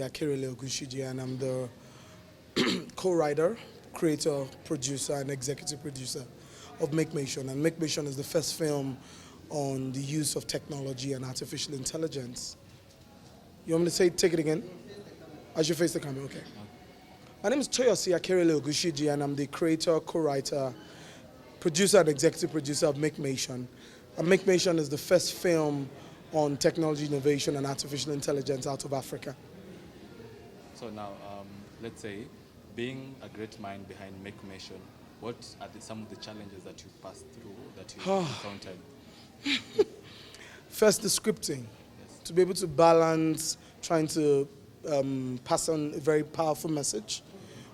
Akirele Ogunshiji, and I'm the co-writer, creator, producer, and executive producer of Make Nation. And Make Nation is the first film on the use of technology and artificial intelligence. You want me to take it again? I should face the camera, okay. My name is Toyosi Akirele Ogunshiji, and I'm the creator, co-writer, producer, and executive producer of Make Nation. And Make Nation is the first film on technology innovation and artificial intelligence out of Africa. So now, let's say, being a great mind behind Make Nation, what are some of the challenges that you passed through, that you encountered? First, the scripting. Yes. To be able to balance trying to pass on a very powerful message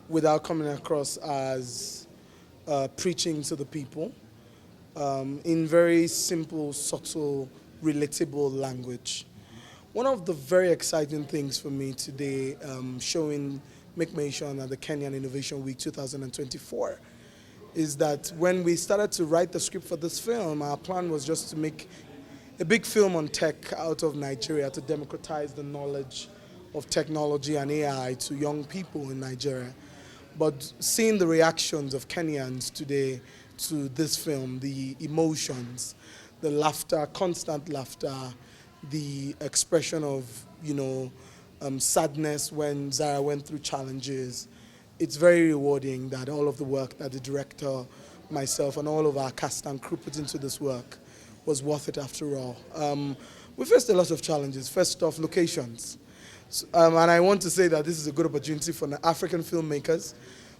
without coming across as preaching to the people in very simple, subtle, relatable language. One of the very exciting things for me today, showing Make Nation at the Kenyan Innovation Week 2024, is that when we started to write the script for this film, our plan was just to make a big film on tech out of Nigeria to democratize the knowledge of technology and AI to young people in Nigeria. But seeing the reactions of Kenyans today to this film, the emotions, the laughter, constant laughter, the expression of, sadness when Zara went through challenges, it's very rewarding that all of the work that the director, myself, and all of our cast and crew put into this work was worth it after all. We faced a lot of challenges. First off, locations. And I want to say that this is a good opportunity for African filmmakers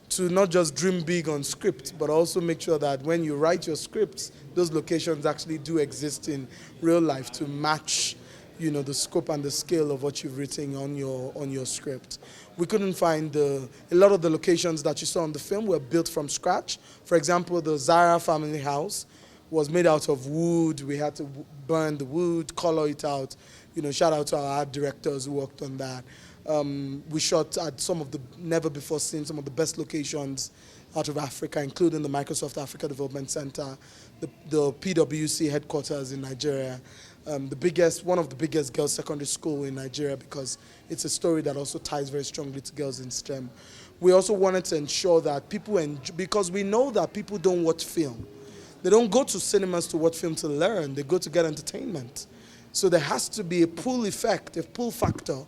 to not just dream big on script, but also make sure that when you write your scripts, those locations actually do exist in real life to match, the scope and the scale of what you've written on your script. We couldn't find a lot of the locations that you saw on the film were built from scratch. For example, the Zara family house was made out of wood. We had to burn the wood, color it out. Shout out to our art directors who worked on that. We shot at some of the never before seen, some of the best locations out of Africa, including the Microsoft Africa Development Center, the PwC headquarters in Nigeria, one of the biggest girls' secondary school in Nigeria, because it's a story that also ties very strongly to girls in STEM. We also wanted to ensure that people because we know that people don't watch film. They don't go to cinemas to watch film to learn. They go to get entertainment. So there has to be a pull effect, a pull factor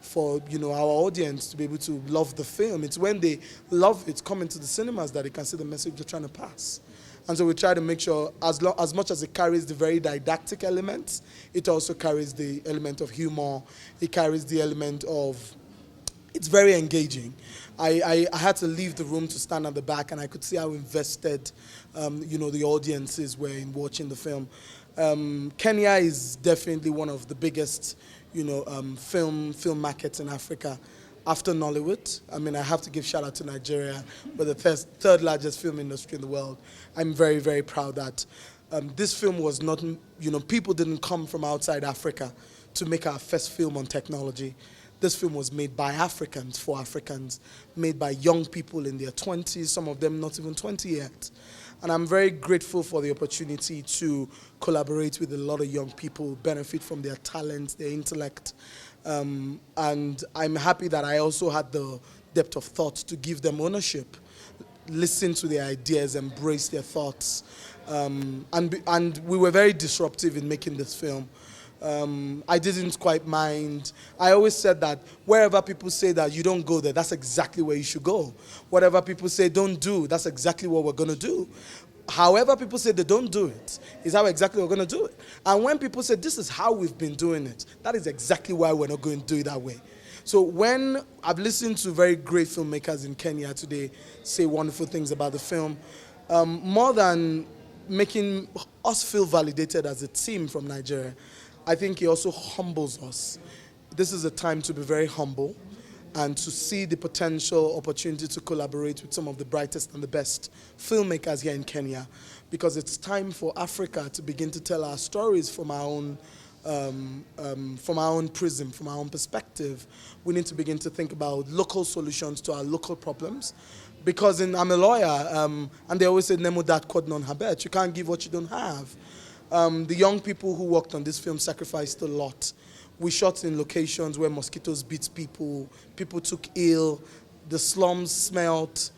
for our audience to be able to love the film. It's when they love it, come into the cinemas, that they can see the message they're trying to pass. And so we try to make sure, as much as it carries the very didactic elements, it also carries the element of humor. It carries the element of, it's very engaging. I had to leave the room to stand at the back, and I could see how invested, the audiences were in watching the film. Kenya is definitely one of the biggest, film markets in Africa after Nollywood. I have to give shout out to Nigeria, but the third largest film industry in the world. I'm very, very proud that this film was not, people didn't come from outside Africa to make our first film on technology. This film was made by Africans, for Africans, made by young people in their 20s, some of them not even 20 yet. And I'm very grateful for the opportunity to collaborate with a lot of young people, benefit from their talent, their intellect. And I'm happy that I also had the depth of thought to give them ownership, listen to their ideas, embrace their thoughts. And we were very disruptive in making this film. I didn't quite mind. I always said that wherever people say that you don't go there, that's exactly where you should go. Whatever people say don't do, that's exactly what we're going to do. However people say they don't do it, is how exactly we're going to do it. And when people say this is how we've been doing it, that is exactly why we're not going to do it that way. So when I've listened to very great filmmakers in Kenya today say wonderful things about the film, more than making us feel validated as a team from Nigeria, I think it also humbles us. This is a time to be very humble and to see the potential opportunity to collaborate with some of the brightest and the best filmmakers here in Kenya, because it's time for Africa to begin to tell our stories from our own prism, from our own perspective. We need to begin to think about local solutions to our local problems. Because I'm a lawyer, and they always say, Nemo dat quod non habet. You can't give what you don't have. The young people who worked on this film sacrificed a lot. We shot in locations where mosquitoes beat people, people took ill, the slums smelt,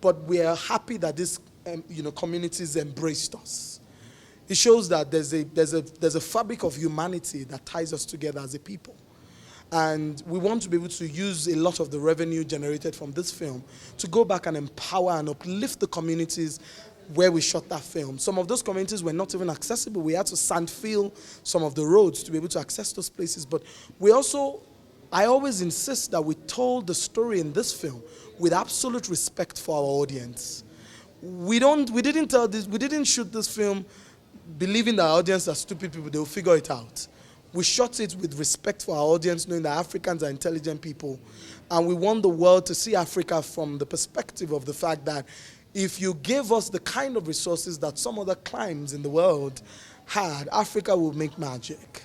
but we are happy that these communities embraced us. It shows that there's a fabric of humanity that ties us together as a people. And we want to be able to use a lot of the revenue generated from this film to go back and empower and uplift the communities where we shot that film. Some of those communities were not even accessible. We had to sandfill some of the roads to be able to access those places. But I always insist that we told the story in this film with absolute respect for our audience. We didn't shoot this film believing that our audience are stupid people, they'll figure it out. We shot it with respect for our audience, knowing that Africans are intelligent people. And we want the world to see Africa from the perspective of the fact that if you give us the kind of resources that some other climes in the world had, Africa will make magic.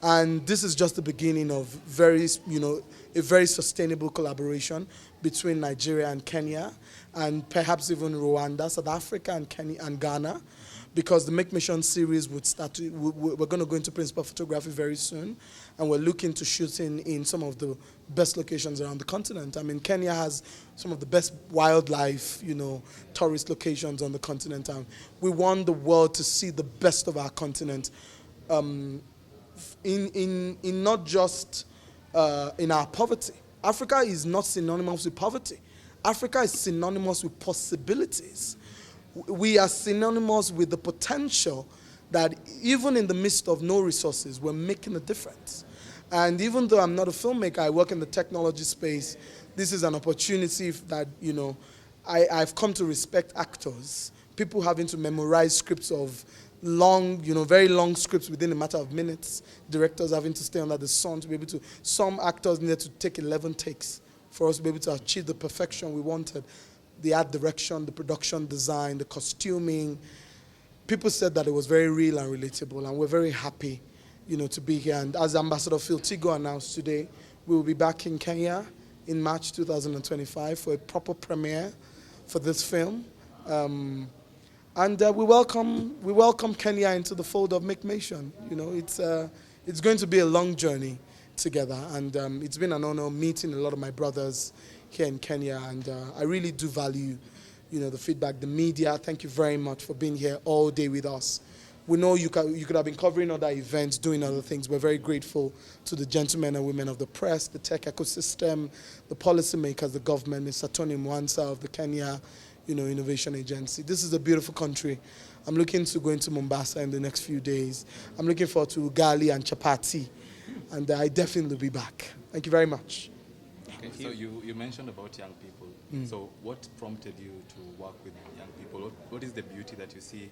And this is just the beginning of a very sustainable collaboration between Nigeria and Kenya, and perhaps even Rwanda, South Africa, and Kenya and Ghana. Because the Make Mission series we're going to go into principal photography very soon, and we're looking to shooting in some of the best locations around the continent. I mean, Kenya has some of the best wildlife, tourist locations on the continent, and we want the world to see the best of our continent, in not just in our poverty. Africa is not synonymous with poverty. Africa is synonymous with possibilities. We are synonymous with the potential that even in the midst of no resources, we're making a difference. And even though I'm not a filmmaker, I work in the technology space, this is an opportunity that, I've come to respect actors. People having to memorize scripts of very long scripts within a matter of minutes. Directors having to stay under the sun to be able to, some actors needed to take 11 takes for us to be able to achieve the perfection we wanted. The art direction, the production design, the costuming. People said that it was very real and relatable, and we're very happy, to be here. And as Ambassador Phil Tigo announced today, we will be back in Kenya in March 2025 for a proper premiere for this film. And we welcome Kenya into the fold of Make Mission. It's going to be a long journey together, and it's been an honor meeting a lot of my brothers here in Kenya, and I really do value, the feedback, the media. Thank you very much for being here all day with us. We know you could have been covering other events, doing other things. We're very grateful to the gentlemen and women of the press, the tech ecosystem, the policymakers, the government, Mr. Tony Mwansa of the Kenya, Innovation Agency. This is a beautiful country. I'm looking to go into Mombasa in the next few days. I'm looking forward to ugali and chapati, and I definitely will be back. Thank you very much. Okay, so you mentioned about young people. So what prompted you to work with young people? What is the beauty that you see,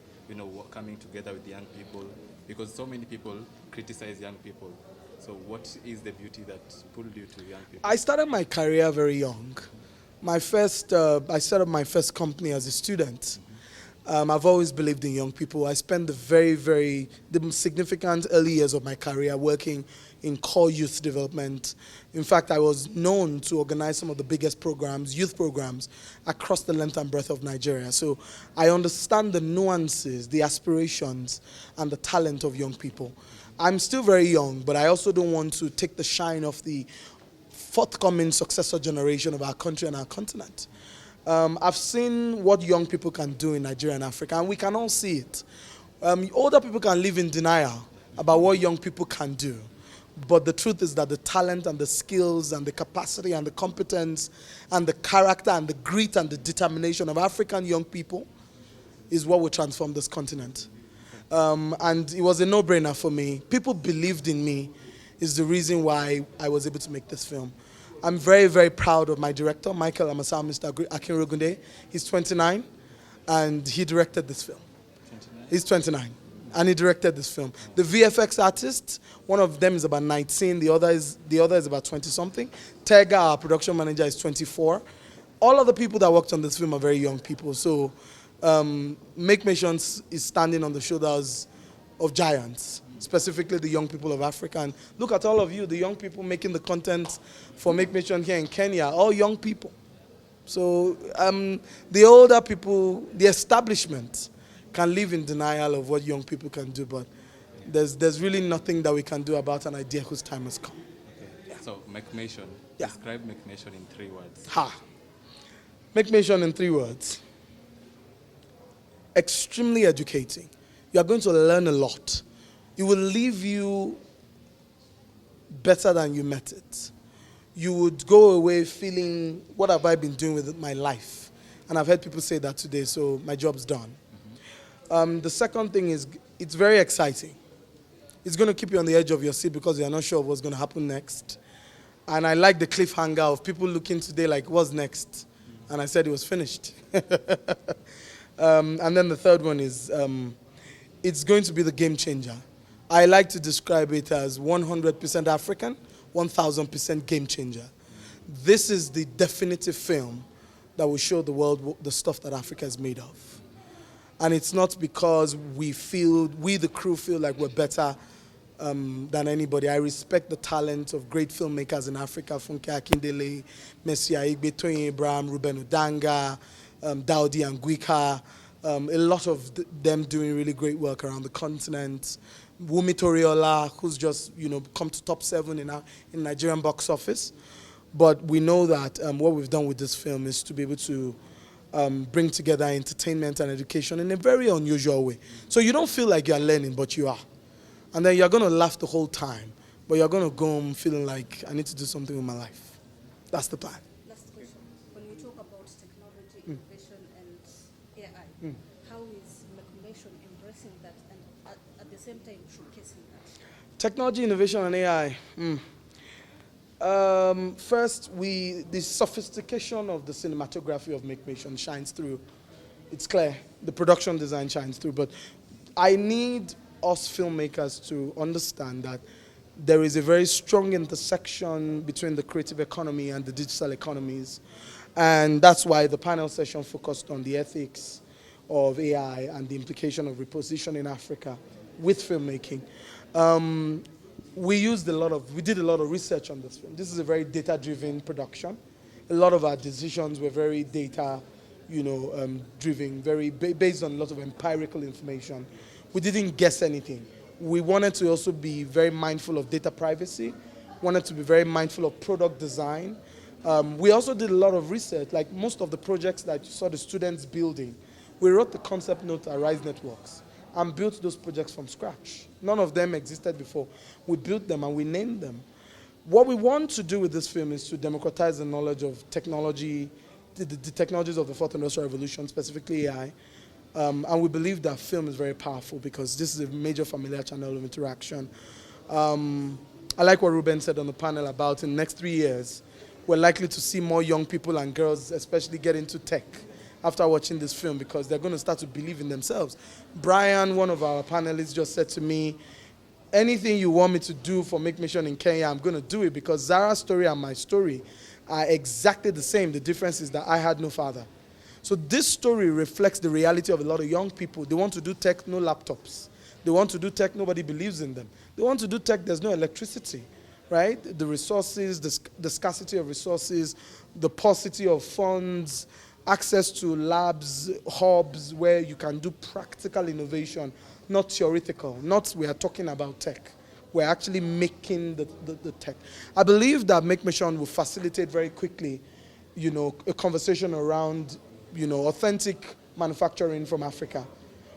coming together with young people? Because so many people criticize young people. So what is the beauty that pulled you to young people? I started my career very young. I set up my first company as a student. I've always believed in young people. I spent the significant early years of my career working in core youth development. In fact, I was known to organize some of the biggest programs, youth programs, across the length and breadth of Nigeria. So I understand the nuances, the aspirations, and the talent of young people. I'm still very young, but I also don't want to take the shine off the forthcoming successor generation of our country and our continent. I've seen what young people can do in Nigeria and Africa, and we can all see it. Older people can live in denial about what young people can do. But the truth is that the talent and the skills and the capacity and the competence and the character and the grit and the determination of African young people is what will transform this continent. And it was a no-brainer for me. People believed in me is the reason why I was able to make this film. I'm very, very proud of my director, Michael Amasam, Mr. Akinrogunde. He's 29, and he directed this film. 29? He's 29. And he directed this film. The VFX artists, one of them is about 19, the other is about 20-something. Tega, our production manager, is 24. All of the people that worked on this film are very young people. So Make Mission is standing on the shoulders of giants, specifically the young people of Africa. And look at all of you, the young people making the content for Make Mission here in Kenya, all young people. So the older people, the establishment, can live in denial of what young people can do, but There's really nothing that we can do about an idea whose time has come. Okay. So, McNation. Yeah. Describe McNation in 3 words. Make mention in 3 words. Extremely educating. You are going to learn a lot. It will leave you better than you met it. You would go away feeling, what have I been doing with my life? And I've heard people say that today, so my job's done. The second thing is, it's very exciting. It's going to keep you on the edge of your seat because you're not sure what's going to happen next. And I like the cliffhanger of people looking today like, what's next? And I said it was finished. And then the third one is, it's going to be the game changer. I like to describe it as 100% African, 1,000% game changer. This is the definitive film that will show the world the stuff that Africa is made of. And it's not because we, the crew, feel like we're better than anybody. I respect the talent of great filmmakers in Africa, Funke Akindele, Messi Aigbe, Tony Abraham, Ruben Udanga, Daudi Anguika, a lot of them doing really great work around the continent. Wumi Toriola, who's just come to top 7 in Nigerian box office. But we know that what we've done with this film is to be able to bring together entertainment and education in a very unusual way. So you don't feel like you're learning, but you are. And then you're going to laugh the whole time, but you're going to go home feeling like, I need to do something with my life. That's the plan. Last question. When we talk about technology, innovation, and AI, how is McNation embracing that and at the same time showcasing that? Technology, innovation, and AI. First, the sophistication of the cinematography of McNation shines through. It's clear. The production design shines through. But I need us filmmakers to understand that there is a very strong intersection between the creative economy and the digital economies. And that's why the panel session focused on the ethics of AI and the implication of repositioning Africa with filmmaking. We did a lot of research on this film. This is a very data-driven production. A lot of our decisions were very data, driven, very based on a lot of empirical information. We didn't guess anything. We wanted to also be very mindful of data privacy, wanted to be very mindful of product design. We also did a lot of research, like most of the projects that you saw the students building. We wrote the concept note at Rise Networks and built those projects from scratch. None of them existed before. We built them and we named them. What we want to do with this film is to democratize the knowledge of technology, the technologies of the 4th Industrial Revolution, specifically AI. And we believe that film is very powerful because this is a major familiar channel of interaction. I like what Ruben said on the panel about in the next 3 years, we're likely to see more young people and girls especially get into tech after watching this film because they're going to start to believe in themselves. Brian, one of our panelists, just said to me, anything you want me to do for Make Mission in Kenya, I'm going to do it because Zara's story and my story are exactly the same. The difference is that I had no father. So this story reflects the reality of a lot of young people. They want to do tech, no laptops. They want to do tech, nobody believes in them. They want to do tech, there's no electricity, right? The resources, the scarcity of resources, the paucity of funds, access to labs, hubs where you can do practical innovation, not theoretical. Not we are talking about tech. We're actually making the tech. I believe that Make Mission will facilitate very quickly, a conversation around authentic manufacturing from Africa.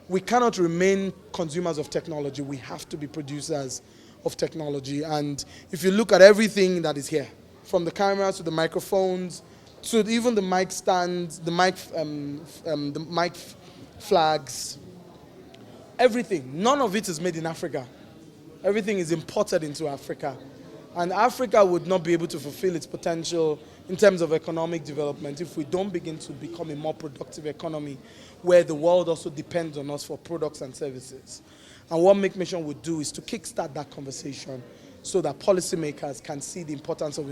We cannot remain consumers of technology. We have to be producers of technology. And if you look at everything that is here, from the cameras to the microphones, to even the mic stands, the mic flags, everything, none of it is made in Africa. Everything is imported into Africa. And Africa would not be able to fulfill its potential in terms of economic development if we don't begin to become a more productive economy where the world also depends on us for products and services. And what Make Mission would do is to kickstart that conversation so that policymakers can see the importance of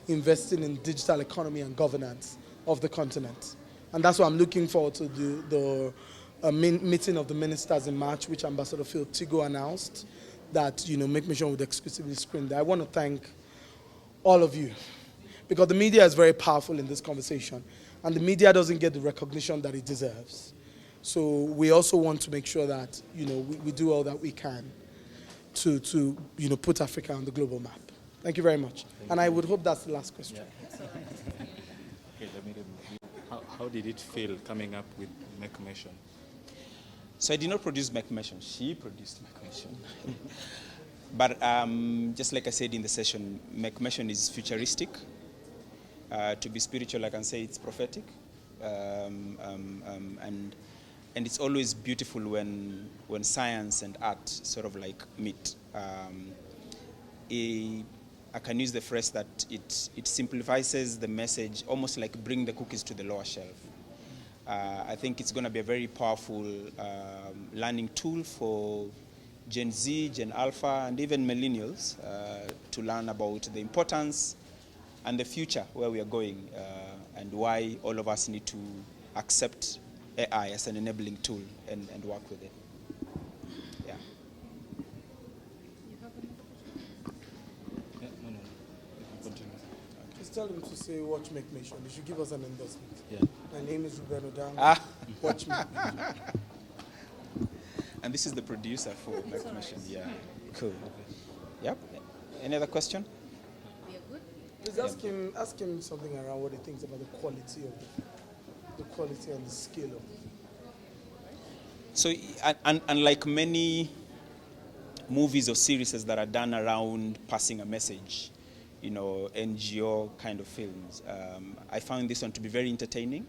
investing in digital economy and governance of the continent. And that's why I'm looking forward to the meeting of the ministers in March, which Ambassador Phil Tigo announced, that Make Mission would exclusively screen there. I want to thank all of you because the media is very powerful in this conversation and the media doesn't get the recognition that it deserves. So we also want to make sure that we do all that we can to put Africa on the global map. Thank you very much. And I would hope that's the last question. Okay, how did it feel coming up with Mecmation? So I did not produce Mecmation. She produced Mecmation. But just like I said in the session, Mecmation is futuristic. To be spiritual, I can say it's prophetic. And it's always beautiful when science and art sort of like meet. I can use the phrase that it simplifies the message, almost like bring the cookies to the lower shelf. I think it's going to be a very powerful learning tool for Gen Z, Gen Alpha, and even millennials to learn about the importance and the future, where we are going, and why all of us need to accept AI as an enabling tool and work with it. Yeah. You have another question? Yeah, no. You can continue. Just tell them to say watch Mecmation. They should give us an endorsement. Yeah. My name is Ruben Odang. Watch Mecmation. And this is the producer for Mecmation. Yeah. Cool. Yep. Any other question? We are good? Please ask him something around what he thinks about the quality and the skill of it. So, unlike many movies or series that are done around passing a message, NGO kind of films, I found this one to be very entertaining.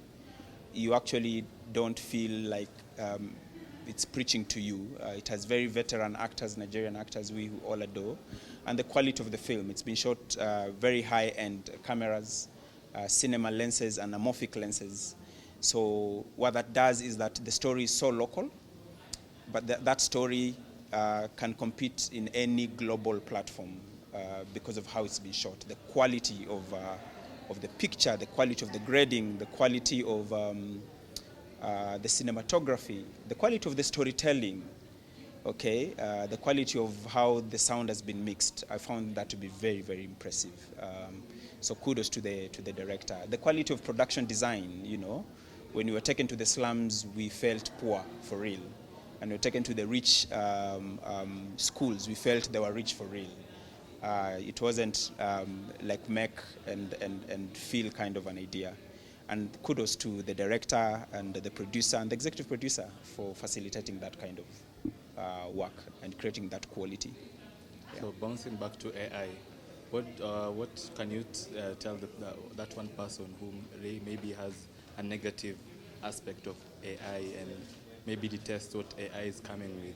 You actually don't feel like it's preaching to you. It has very veteran actors, Nigerian actors we all adore. And the quality of the film, it's been shot very high-end cameras, cinema lenses, and anamorphic lenses. So what that does is that the story is so local, but that story can compete in any global platform because of how it's been shot. The quality of the picture, the quality of the grading, the quality of the cinematography, the quality of the storytelling, the quality of how the sound has been mixed. I found that to be very, very impressive. So kudos to the director. The quality of production design, when we were taken to the slums, we felt poor for real. And we were taken to the rich schools, we felt they were rich for real. It wasn't like make and feel kind of an idea. And kudos to the director and the producer and the executive producer for facilitating that kind of work and creating that quality. Yeah. So bouncing back to AI, what can you tell that one person who maybe has a negative aspect of AI and maybe detests what AI is coming with?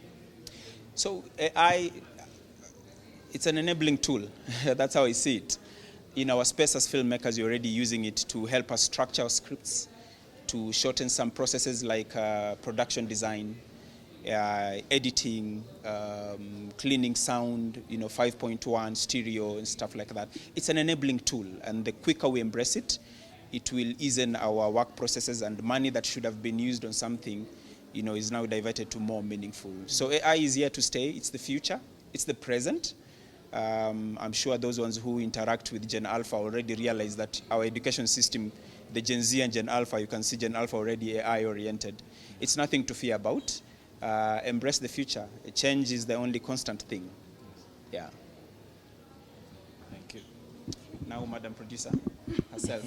So AI, it's an enabling tool. That's how I see it. In our space as filmmakers, you're already using it to help us structure our scripts, to shorten some processes like production design, editing, cleaning sound, 5.1, stereo, and stuff like that. It's an enabling tool, and the quicker we embrace it, it will ease in our work processes, and money that should have been used on something, is now diverted to more meaningful. So AI is here to stay. It's the future. It's the present. I'm sure those ones who interact with Gen Alpha already realize that our education system, the Gen Z and Gen Alpha, you can see Gen Alpha already AI-oriented. It's nothing to fear about. Embrace the future. Change is the only constant thing. Yeah. Thank you. Now, Madam Producer herself.